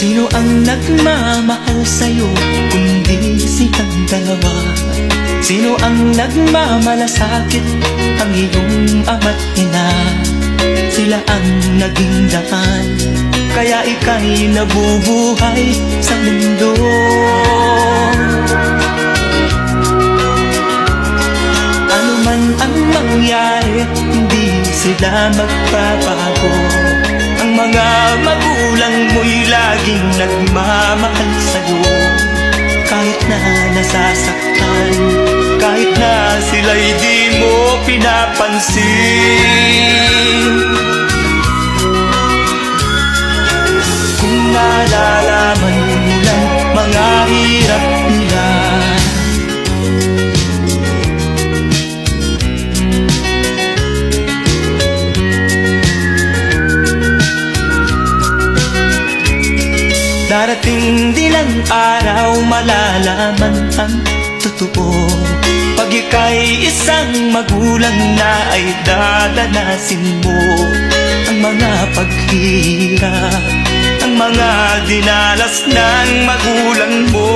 Sino ang nagmamahal sa'yo kundi silang dalawa? Sino ang nagmamalasakit, ang iyong ama't ina? Sila ang naging daan, kaya ika'y nabubuhay sa mundo. Ano man ang mangyari, hindi sila magbabago. Ang mga magulang mo'y laging nagmamahal sa'yo. Kahit na nasasaktan, kahit na sila'y di mo pinapansin. Kung nalalaman mo lang mga hirap nila, darating din ang araw, malalaman ang totoo. Pag ika'y isang magulang na, ay dadanasin mo ang mga paghihirap, ang mga dinalas ng magulang mo.